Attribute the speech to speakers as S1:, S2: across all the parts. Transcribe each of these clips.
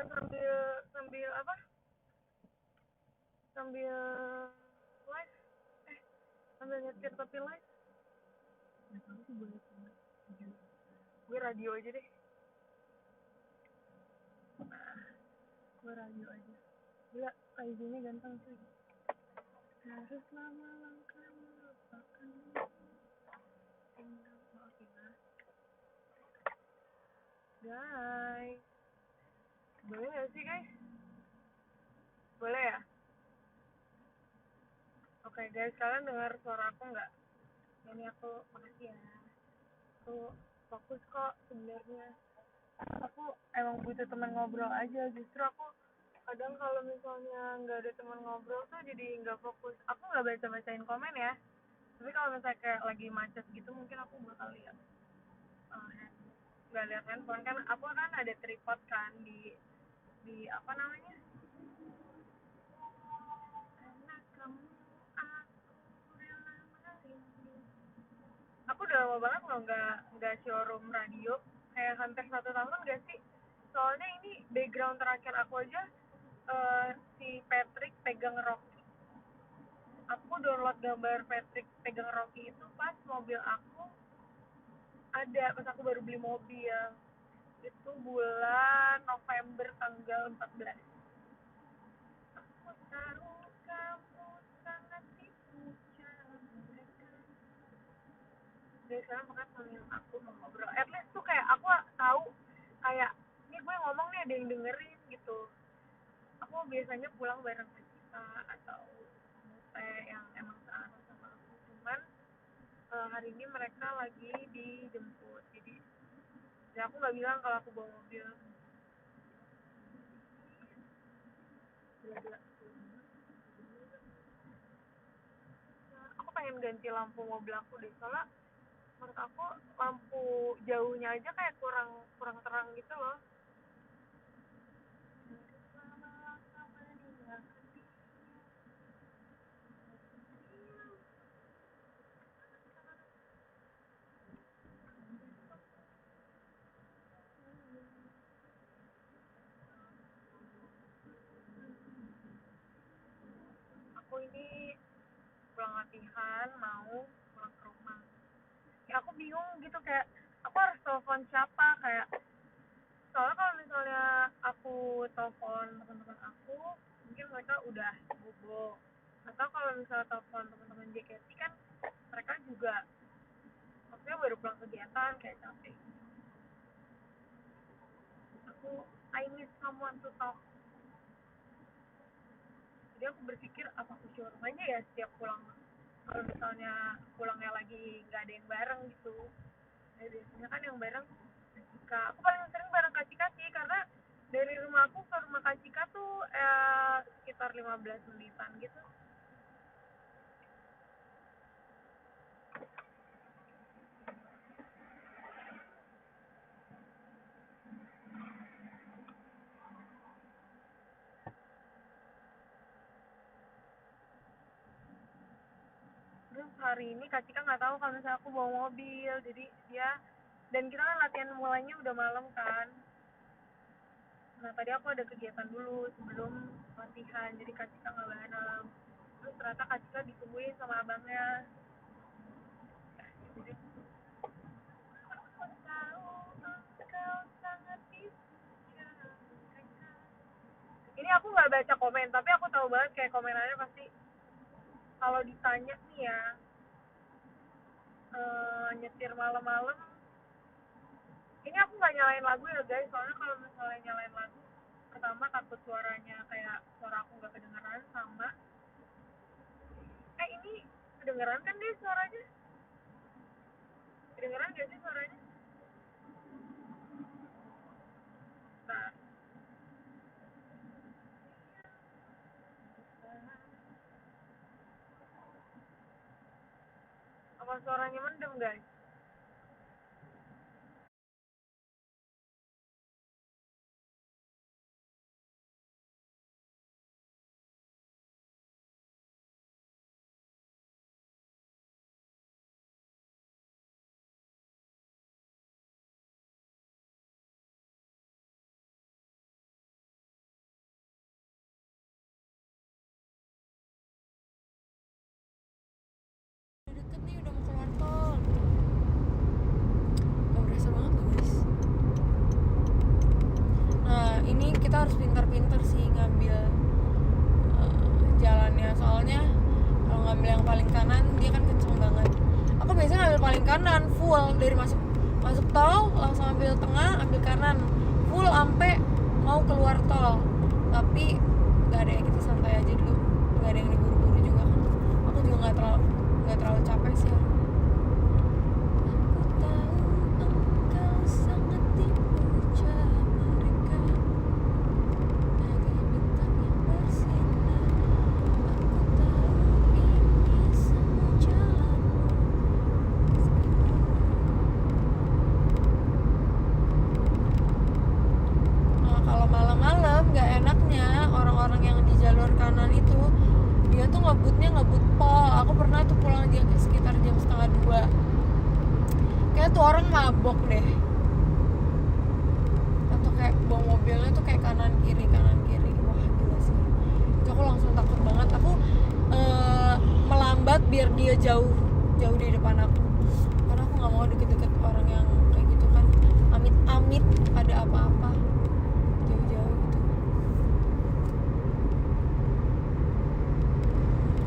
S1: sambil sambil apa? Sambil live, sambil nyetir tapi live. Nggak tahu sih boleh sih. Gue radio aja deh. Gue radio aja. Gila, kayak ganteng sih. Harus lama langkah melupakan. Oke lah. Guys, boleh gak sih guys? Boleh ya? Oke guys, kalian dengar suara aku nggak? Ini aku makasih ya. Aku fokus kok sebenarnya. Aku emang butuh teman ngobrol aja. Justru aku kadang kalau misalnya nggak ada teman ngobrol tuh jadi nggak fokus. Aku nggak baca-bacain komen ya. Tapi kalau misalnya kayak lagi macet gitu mungkin aku bakal lihat. Nggak lihat handphone kan? Aku kan ada tripod kan di apa namanya? Karena kamu aku rela merindu. Aku udah lama banget loh nggak showroom radio, kayak hampir 1 tahun gak sih. Soalnya ini background terakhir aku aja si Patrick pegang Rocky. Aku download gambar Patrick pegang Rocky itu pas mobil aku ada, pas aku baru beli mobil. Itu bulan November tanggal 14. Aku tahu kamu sangat dipuja mereka. Dari sekarang makanya sambil aku mau ngobrol, at least tuh kayak aku tahu kayak ini gue ngomong nih ada yang dengerin gitu. Aku biasanya pulang bareng Cita atau Mute yang emang searah sama aku, cuman hari ini mereka lagi dijemput, jadi ya aku nggak bilang kalau aku bawa mobil. Gila-gila. Aku pengen ganti lampu mobil aku deh, soalnya menurut aku lampu jauhnya aja kayak kurang kurang terang gitu loh. Aku ini pulang latihan mau pulang ke rumah, ya aku bingung gitu kayak aku harus telepon siapa. Kayak soalnya kalau misalnya aku telepon teman-teman aku mungkin mereka udah bobo, atau kalau misalnya telepon teman-teman JKT kan mereka juga maksudnya baru pulang kegiatan kayak capek. I need someone to talk. Jadi aku berpikir apa aku showroom aja ya setiap pulang, kalau misalnya pulangnya lagi nggak ada yang bareng gitu. Nah, biasanya kan yang bareng Kak Cika. Aku paling sering bareng Kak Cika sih, karena dari rumah aku ke rumah Kak Cika tuh sekitar 15 menitan gitu. Terus hari ini Kak Cika nggak tahu kalau misalnya aku bawa mobil, jadi dia dan kita kan latihan mulainya udah malam kan. Nah tadi aku ada kegiatan dulu sebelum latihan, jadi Kak Cika nggak bareng. Terus ternyata Kak Cika ditungguin sama abangnya. Jadi aku tahu engkau sangat dipuja mereka. Ini aku nggak baca komen, tapi aku tahu banget kayak komenannya pasti kalau ditanya nih ya, nyetir malam-malam. Ini aku nggak nyalain lagu ya guys, soalnya kalau misalnya nyalain lagu, pertama takut suaranya kayak suara aku nggak kedengeran, sama ini kedengeran kan deh suaranya, kedengeran gak sih suaranya? Nah, apa suaranya mendem guys?
S2: kita harus pintar-pintar sih ngambil jalannya, soalnya kalau ngambil yang paling kanan dia kan kenceng banget. Aku biasanya ngambil paling kanan full dari masuk tol, langsung ambil tengah, ambil kanan full sampai mau keluar tol. Tapi nggak ada, ya kita santai aja dulu, nggak ada yang diburu-buru juga kan. Aku juga nggak terlalu capek sih. Aku tahu engkau sangat dipuja mereka, bagai bintang yang bersinar. Aku tahu ini semua jalanmu. Nah, kalau malam-malam nggak enaknya orang-orang yang di jalur kanan itu dia tuh ngebut pol. Aku pernah tuh pulang sekitar jam 1:30. Kayak tuh orang mabok deh, atau kayak bawa mobilnya tuh kayak kanan kiri. Wah gila sih, itu aku langsung takut banget. Aku melambat biar dia jauh di depan aku, karena aku nggak mau deket-deket orang yang kayak gitu kan. Amit-amit ada apa-apa, jauh-jauh gitu.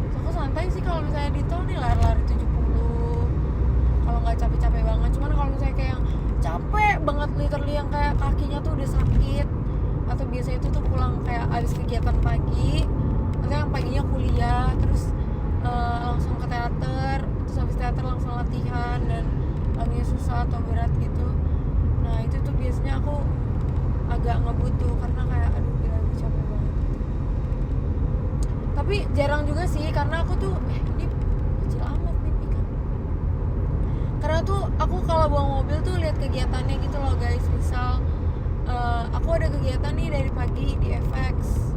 S2: So, aku santai sih kalau misalnya di tol nih, lari-lari 70 kalau nggak capek-capek banget. Cuman kalau misalnya kayak yang capek banget, literally yang kayak kakinya tuh udah sakit, atau biasanya itu tuh pulang kayak abis kegiatan pagi, atau yang paginya kuliah terus langsung ke teater, terus habis teater langsung latihan dan lagunya susah atau berat gitu. Nah itu tuh biasanya aku agak ngebut tuh, karena kayak aduh gila aku capek banget. Tapi jarang juga sih, karena aku tuh ini kecil amat pipi kan. Karena tuh aku kalau bawa mobil tuh lihat kegiatannya gitu loh guys. Misal aku ada kegiatan nih dari pagi di FX,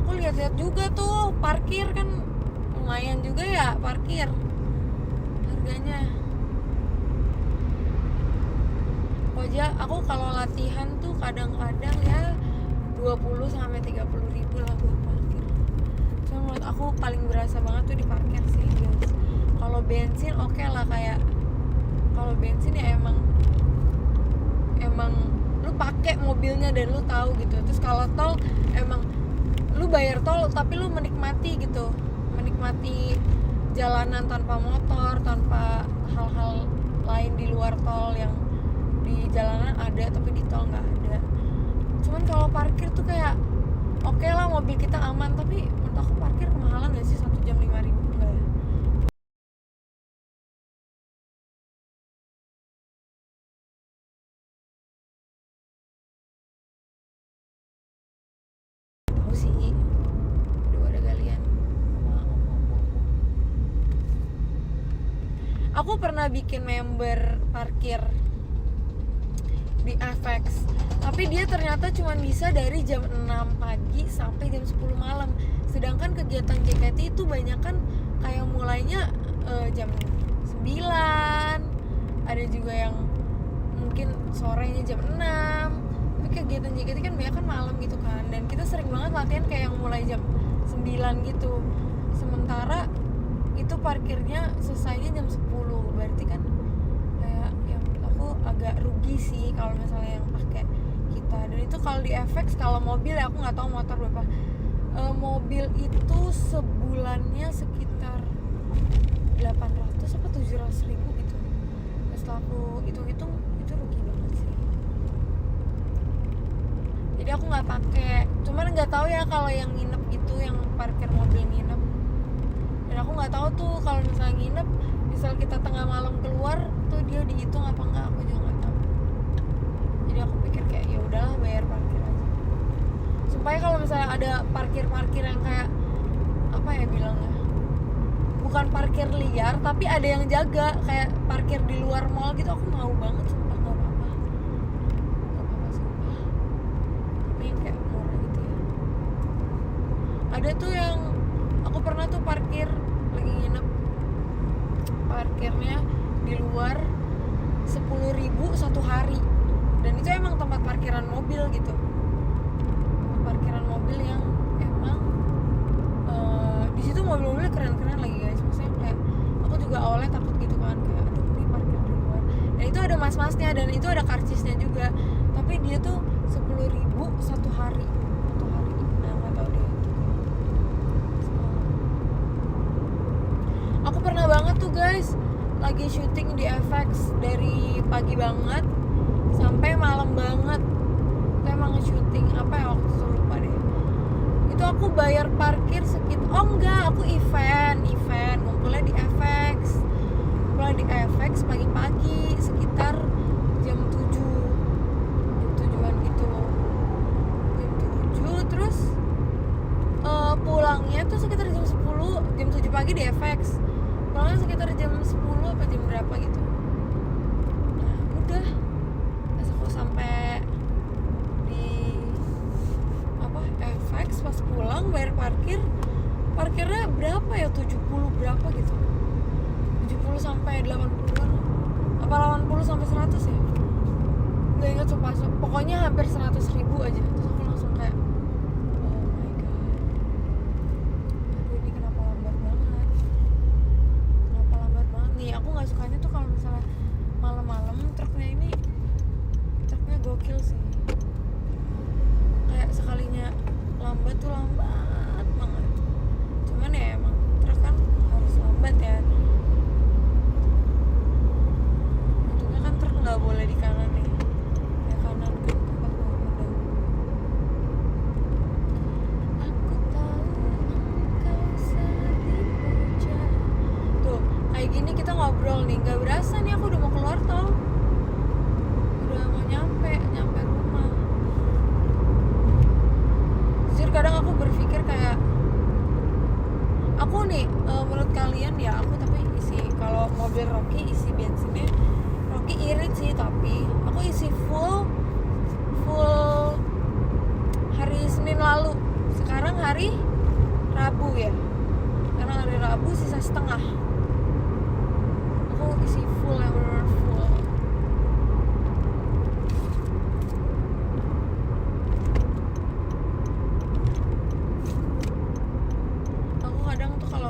S2: aku lihat-lihat juga tuh parkir kan lumayan juga ya, parkir harganya. Aku kalau latihan tuh kadang-kadang ya 20-30 ribu lah buat parkir. Cuma menurut aku paling berasa banget tuh di parkir sih guys. Kalau bensin oke lah, kayak kalau bensin ya emang lu pakai mobilnya dan lu tahu gitu. Terus kalau tol emang lu bayar tol tapi lu menikmati gitu, menikmati jalanan tanpa motor, tanpa hal-hal lain di luar tol yang di jalanan ada tapi di tol nggak ada. Cuman kalau parkir tuh kayak oke lah, mobil kita aman, tapi menurut aku parkir kemahalan gak sih? 1 jam 5.000 enggak ya? Tahu sih, udah ada galian. Aku pernah bikin member parkir di FX, tapi dia ternyata cuma bisa dari jam 6 pagi sampai jam 10 malam. Sedangkan kegiatan JKT itu banyak kan kayak mulainya jam 9, ada juga yang mungkin sorenya jam 6. Tapi kegiatan JKT kan banyak kan malam gitu kan, dan kita sering banget latihan kayak yang mulai jam 9 gitu. Sementara itu parkirnya selesainya jam 10, berarti kan kayak yang aku agak rugi sih kalau misalnya yang pakai kita. Dan itu kalau di FX, kalau mobil ya aku nggak tahu motor berapa. Mobil itu sebulannya sekitar 800 apa 700 ribu gitu. Terus setelah aku hitung-hitung itu rugi banget sih. Jadi aku nggak pakai. Cuman nggak tahu ya kalau yang nginep gitu, yang parkir mobil nginep. Dan aku nggak tahu tuh kalau misalnya nginep, misal kita tengah malam keluar tuh dia dihitung apa enggak, aku juga nggak tahu. Jadi aku pikir kayak ya udahlah bayar parkir aja. Supaya kalau misalnya ada parkir yang kayak apa ya bilangnya, bukan parkir liar tapi ada yang jaga, kayak parkir di luar mall gitu, aku mau banget sumpah. Nggak apa-apa sumpah. Ini kayak murah gitu ya. Ada tuh yang aku pernah tuh parkir lagi nginep, parkirnya di luar 10.000 satu hari, dan itu emang tempat parkiran mobil gitu, tempat parkiran mobil yang emang di situ mobil-mobilnya keren-keren lagi guys. Maksudnya kayak aku juga awalnya takut gitu kan, kayak aduh ini parkir di luar, dan itu ada mas-masnya dan itu ada karcisnya juga, tapi dia tuh 10.000 satu hari lagi syuting di FX dari pagi banget sampai malam banget. Itu emang syuting apa ya waktu itu lupa deh. Itu aku bayar parkir sekitar, oh enggak, aku event ngumpulnya di FX. Mulai di FX pagi-pagi sekitar jam 7-an gitu. Jam 7 terus pulangnya tuh sekitar jam 10, jam 7 pagi di FX. Pulangnya sekitar jam 10 apa jam berapa gitu. Nah, udah. Pas aku sampai di FX pas pulang bayar parkirnya berapa ya, 70 berapa gitu, 70 sampai 80-an apa 80 sampai 100 ya, nggak ingat sumpah, pokoknya hampir 100.000 aja. Terus aku langsung kayak oh my god, aduh ini kenapa lambat banget nih. Aku nggak sukanya tuh kalau misalnya malam-malam truknya gokil sih, kayak sekalinya lambat tuh lambat banget. Cuman ya emang truk kan harus lambat ya, untungnya kan truk nggak boleh di kanan nih, ya kanan kan tempat mau mendahului. Aku tahu engkau saat di puncak. Tuh kayak gini kita ngobrol nih, nggak berasa nih aku udah mau keluar tol, udah mau nyampe rumah. Jujur kadang aku berpikir kayak aku nih, menurut kalian ya aku tapi isi, kalau mobil Rocky isi bensinnya Rocky irit sih, tapi aku isi full hari Senin lalu. Sekarang hari Rabu ya, karena hari Rabu sisa setengah. Aku isi full yang bener full.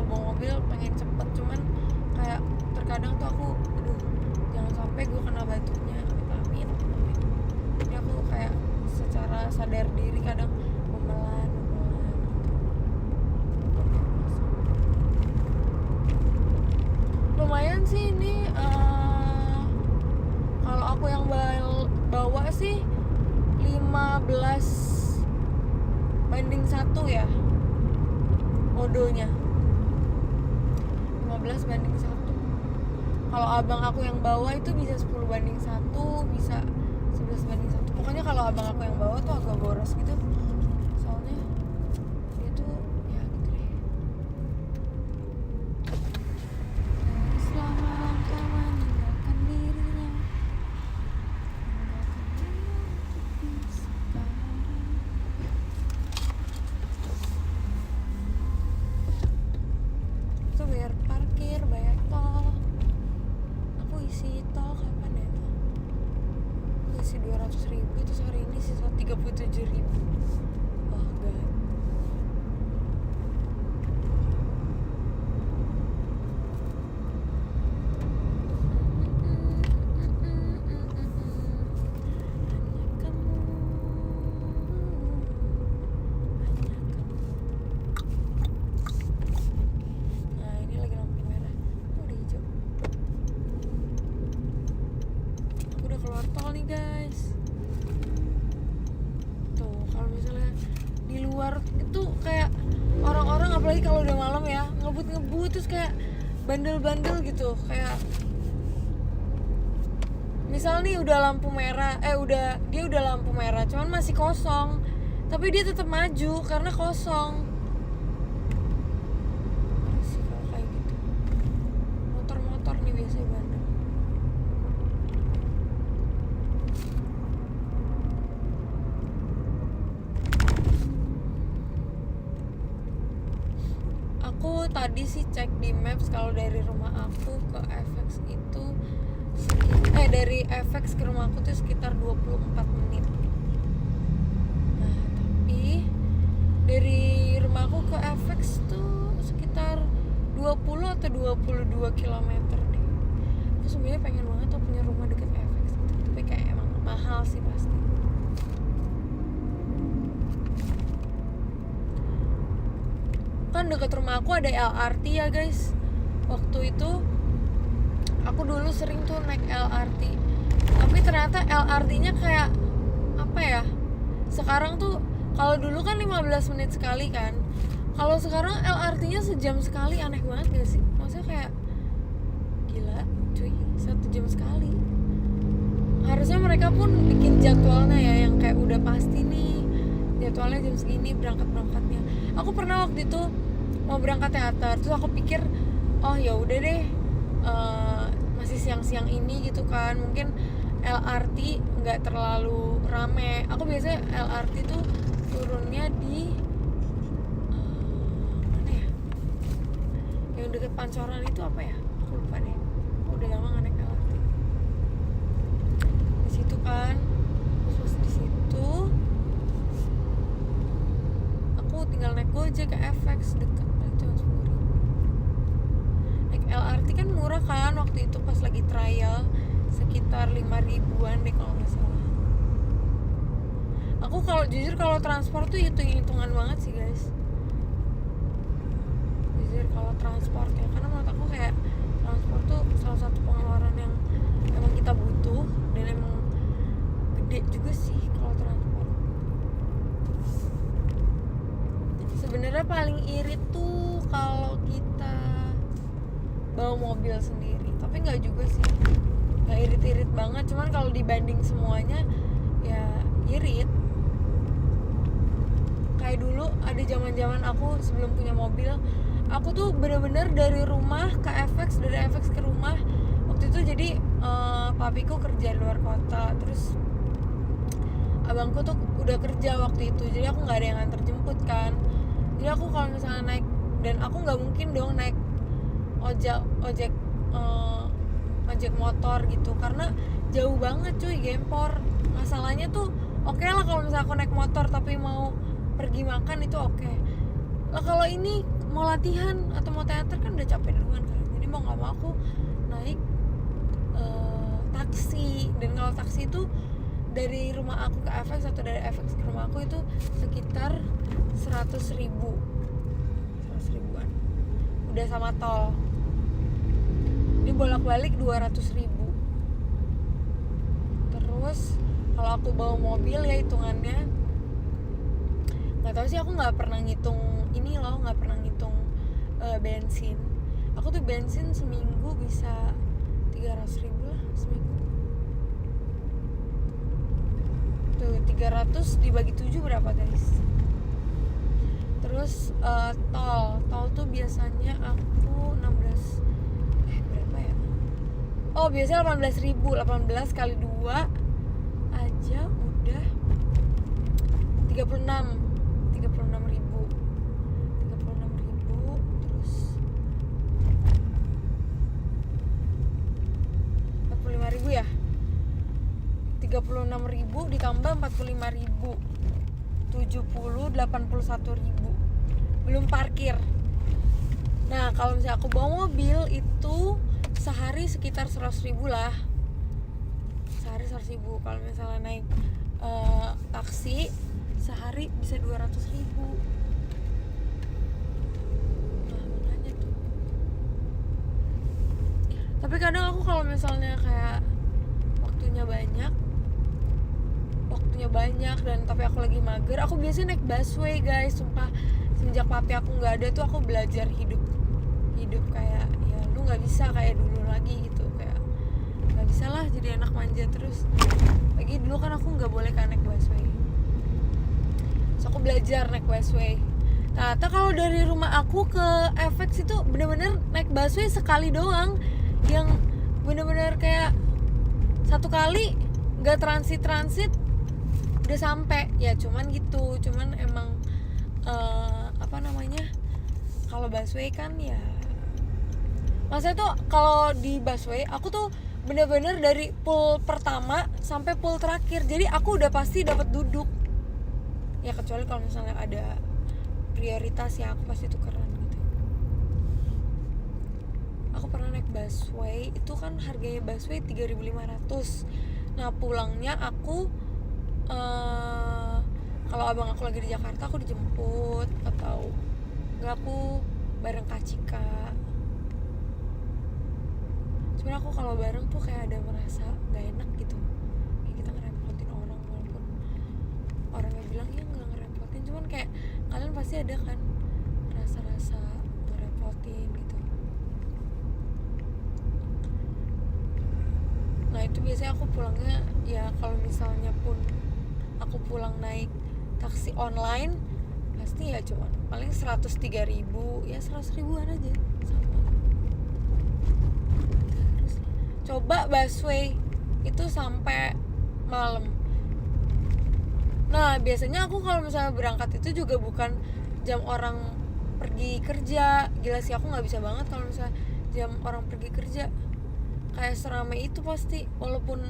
S2: Mobil pengen cepet, cuman kayak terkadang tuh aku aduh jangan sampai gue kena batunya, amit. Jadi aku kayak secara sadar diri kadang memelan gitu. Lumayan sih ini, kalau aku yang bawa sih 15:1 ya odonya, 15:1. Kalau abang aku yang bawa itu bisa 10:1, bisa 11:1. Pokoknya kalau abang aku yang bawa tuh agak boros gitu, soalnya dia tuh ya gitu deh. Selama langkah meninggalkan dirinya, itu bayar parkir, bayar tol. Aku isi tol kapan ya? Aku isi 200.000, terus hari ini sisa 37.000. Oh god. Guys, tuh kalau misalnya di luar itu kayak orang-orang, apalagi kalau udah malam ya, ngebut terus kayak bandel-bandel gitu, kayak misal nih udah lampu merah, dia udah lampu merah cuman masih kosong, tapi dia tetap maju karena kosong. Sih kalau kayak gitu motor nih biasanya bandel. Aku tadi sih cek di Maps, kalau dari rumah aku ke FX itu dari FX ke rumah aku tuh sekitar 24 menit. Nah, tapi dari rumah aku ke FX tuh sekitar 20 atau 22 km deh. Aku sebenarnya pengen banget tuh punya rumah deket FX gitu, tapi kayak emang mahal sih pasti. Kan deket rumah aku ada LRT ya guys. Waktu itu aku dulu sering tuh naik LRT, tapi ternyata LRT-nya kayak apa ya, sekarang tuh kalau dulu kan 15 menit sekali kan, kalau sekarang LRT-nya sejam sekali. Aneh banget gak sih? Maksudnya kayak gila cuy, 1 jam sekali. Harusnya mereka pun bikin jadwalnya ya, yang kayak udah pasti nih jadwalnya jam segini berangkatnya. Aku pernah waktu itu mau berangkat teater, terus aku pikir oh ya udah deh, masih siang-siang ini gitu kan, mungkin LRT nggak terlalu rame. Aku biasanya LRT tuh turunnya di mana ya, yang deket Pancoran itu apa ya, aku lupa deh. Aku udah lama nggak naik LRT di situ kan. Terus di situ aku tinggal naik Gojek ke FX, deket paling cuma 10.000. Naik LRT kan murah kan waktu itu pas lagi trial, sekitar 5.000-an deh kalau nggak salah. Aku kalau jujur kalau transport tuh hitungan banget sih guys, jujur kalau transport ya, karena menurut aku kayak transport tuh salah satu pengeluaran yang emang kita butuh dan emang gede juga sih kalau transport. Sebenarnya paling irit tuh kalau kita bawa mobil sendiri, tapi nggak juga sih, nggak irit-irit banget, cuman kalau dibanding semuanya ya irit. Kayak dulu ada zaman aku sebelum punya mobil, aku tuh bener-bener dari rumah ke FX, dari FX ke rumah. Waktu itu jadi papiku kerja di luar kota, terus abangku tuh udah kerja waktu itu, jadi aku nggak ada yang antar jemput kan. Jadi aku kalau misalnya naik, dan aku nggak mungkin dong naik ojek motor gitu, karena jauh banget cuy, gempor. Masalahnya tuh oke lah kalau misalnya aku naik motor tapi mau pergi makan itu oke lah. Kalau ini mau latihan atau mau teater kan udah capek duluan kan, jadi mau nggak mau aku naik taksi. Dan kalau taksi itu dari rumah aku ke FX atau dari FX ke rumah aku itu sekitar 100.000-an, udah sama tol. Ini bolak-balik 200.000. Terus kalau aku bawa mobil ya hitungannya nggak tahu sih, aku nggak pernah ngitung ini loh, nggak pernah ngitung bensin. Aku tuh bensin seminggu bisa 300.000 lah seminggu. Tuh 300 dibagi 7 berapa guys? Terus tol tuh biasanya aku 16 berapa ya? Oh biasanya 18.000, 18 kali 2 aja udah 36.000. Terus 45.000 ya, 36.000 ditambah 45.000, 81.000, belum parkir. Nah kalau misalnya aku bawa mobil itu sehari sekitar 100.000 lah, sehari 100.000. Kalau misalnya naik taksi sehari bisa 200.000. Nah makanya tuh. Tapi kadang aku kalau misalnya kayak waktunya banyak dan tapi aku lagi mager, aku biasanya naik busway guys. Sumpah semenjak papi aku nggak ada tuh aku belajar hidup kayak ya lu nggak bisa kayak dulu lagi gitu, kayak nggak bisa lah jadi anak manja terus. Lagi dulu kan aku nggak boleh kan naik busway, so aku belajar naik busway. Ternyata kalau dari rumah aku ke FX itu bener-bener naik busway sekali doang, yang bener-bener kayak satu kali nggak transit udah sampai ya, cuman gitu. Cuman emang apa namanya, kalau busway kan ya maksudnya tuh kalau di busway aku tuh bener-bener dari pool pertama sampai pool terakhir, jadi aku udah pasti dapat duduk ya, kecuali kalau misalnya ada prioritas ya aku pasti tukeran gitu. Aku pernah naik busway, itu kan harganya busway 3.500. Nah pulangnya aku kalau abang aku lagi di Jakarta aku dijemput, atau enggak aku bareng Kak Cika. Cuman aku kalau bareng tuh kayak ada merasa gak enak gitu, kayak kita ngerepotin orang, walaupun orangnya bilang iya nggak ngerepotin, cuman kayak kalian pasti ada kan rasa-rasa ngerepotin gitu. Nah itu biasanya aku pulangnya ya, kalau misalnya pun aku pulang naik taksi online pasti ya cuman paling 103.000, ya 100.000-an aja sama. Terus coba busway itu sampai malam. Nah biasanya aku kalau misalnya berangkat itu juga bukan jam orang pergi kerja. Gila sih, aku nggak bisa banget kalau misalnya jam orang pergi kerja kayak seramai itu pasti, walaupun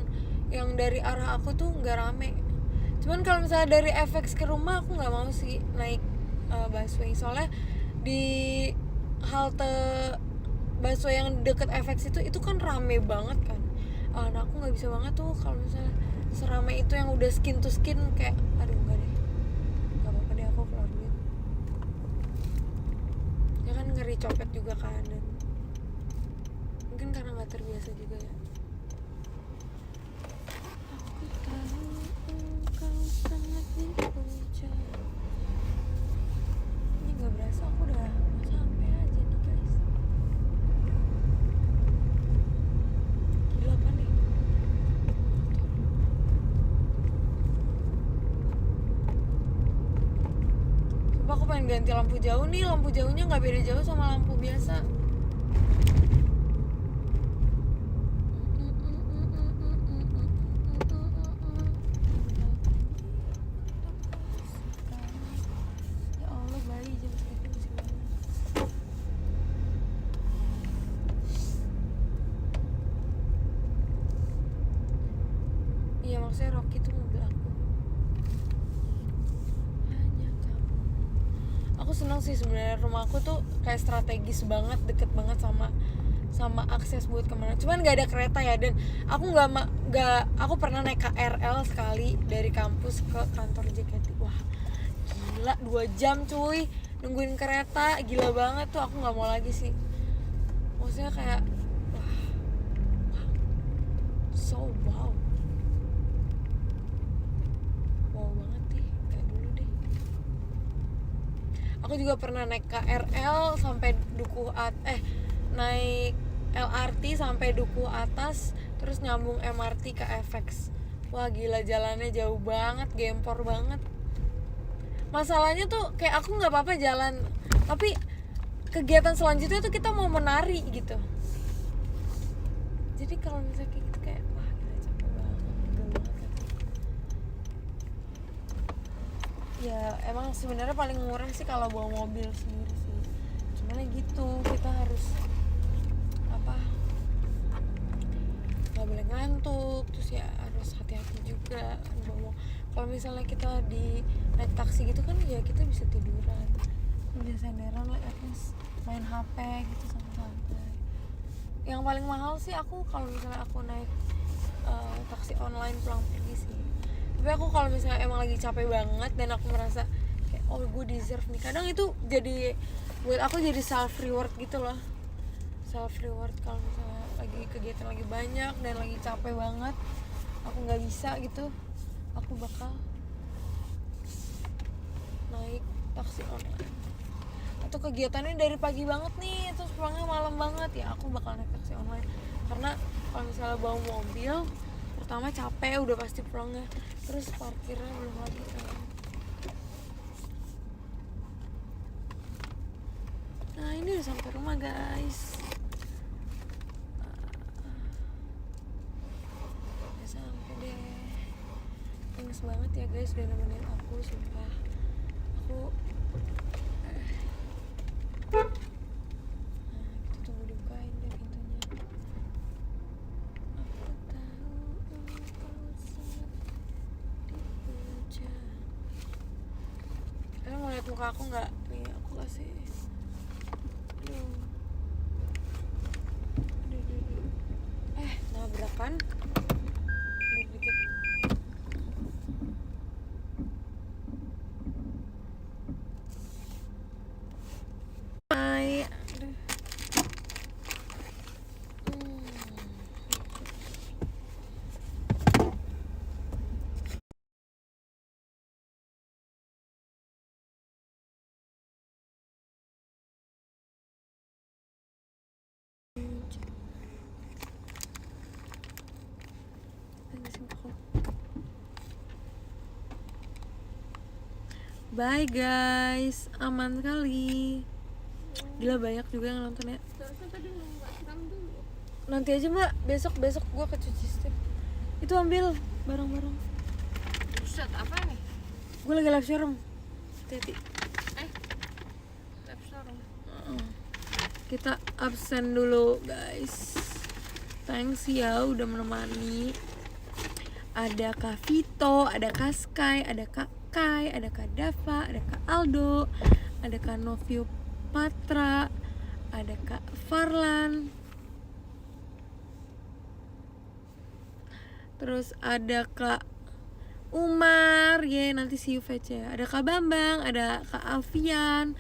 S2: yang dari arah aku tuh nggak rame. Cuman kalau misalnya dari FX ke rumah aku nggak mau sih naik busway, soalnya di halte busway yang deket FX itu kan rame banget kan. Nah aku nggak bisa banget tuh kalau misalnya seramai itu yang udah skin to skin, kayak aduh nggak deh, nggak apa-apa deh aku keluar duit. Ya kan ngeri copet juga kan, dan mungkin karena nggak terbiasa juga ya. Aku tahu engkau sangat dipuja. Ini nggak berasa aku udah sampai aja nih guys. Gila kan nih. Coba aku pengen ganti lampu jauh nih, lampu jauhnya nggak beda jauh sama lampu biasa. Ya Allah, bayi jam segitu masih bangun. Iya maksudnya Rocky tuh mobil aku. Hanya kamu. Aku senang sih sebenarnya, rumah aku tuh kayak strategis banget, deket banget sama akses buat kemana. Cuman nggak ada kereta ya, dan aku aku pernah naik KRL sekali dari kampus ke kantor JKT. Wah gila, 2 jam cuy nungguin kereta, gila banget tuh. Aku nggak mau lagi sih, maksudnya kayak wah, so wow banget nih, kayak dulu deh. Aku juga pernah naik KRL sampai naik LRT sampai Dukuh Atas, terus nyambung MRT ke FX. Wah gila, jalannya jauh banget, gempor banget. Masalahnya tuh kayak aku nggak apa-apa jalan, tapi kegiatan selanjutnya tuh kita mau menari gitu. Jadi kalau misalnya kayak gitu kayak wah gila, capek banget, pegel banget kan. Ya emang sebenarnya paling murah sih kalau bawa mobil sendiri sih. Cuman ya gitu, kita harus nggak boleh ngantuk, terus ya harus hati-hati juga kan bawa. Kalau misalnya kita di naik taksi gitu kan ya kita bisa tiduran, bisa senderan lah, at least main HP gitu santai-santai. Yang paling mahal sih aku kalau misalnya aku naik taksi online pulang pergi sih. Tapi aku kalau misalnya emang lagi capek banget dan aku merasa kayak oh gue deserve nih, kadang itu jadi buat aku jadi self reward gitu loh. Self reward kalau misalnya lagi kegiatan lagi banyak dan lagi capek banget, aku nggak bisa gitu, aku bakal naik taksi online. Atau kegiatannya dari pagi banget nih terus pulangnya malam banget, ya aku bakal naik taksi online. Karena kalau misalnya bawa mobil, pertama capek udah pasti pulangnya, terus parkirnya belum lagi kan. Nah ini udah sampai rumah guys. Thanks banget ya guys udah nemenin aku, sumpah. Aku kita tunggu dibukain deh pintunya. Aku tahu engkau sangat dipuja. Kalian mau lihat muka aku nggak? Nih aku kasih. Aduh. Nabrakan. Dikit. Bye guys, aman sekali. Gila banyak juga yang nonton ya.
S3: Tadi lu nggak siram dulu.
S2: Nanti aja mbak, besok gue ke cuci step. Itu ambil barang-barang.
S3: Buset, apa nih?
S2: Gue lagi live showroom. Hati-hati.
S3: Live showroom.
S2: Kita absen dulu guys. Thanks ya udah menemani. Ada Kak Vito, ada Kak Sky, ada Kak Kai, ada Kak Dava, ada Kak Aldo, ada Kak Novio Patra, ada Kak Farlan, terus ada Kak Umar, nanti see you Vec ya. Ada Kak Bambang, ada Kak Alfian,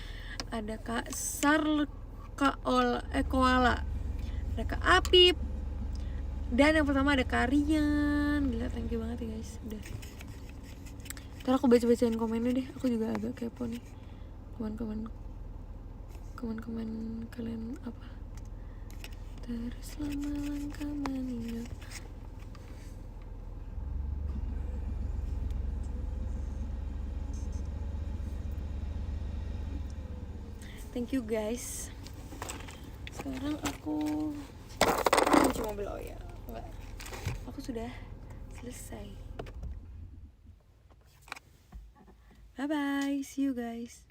S2: ada Kak Sar, Kak Koala, ada Kak Apip, dan yang pertama ada Kak Rian. Gila, thank you banget ya guys. Udah. Ntar aku baca-bacain komennya deh. Aku juga agak kepo nih. Komen kalian apa? Terus lama langkah meninggal. Thank you guys. Sekarang aku cuci mobil. Oh ya, enggak. Aku sudah selesai. Bye bye, see you guys.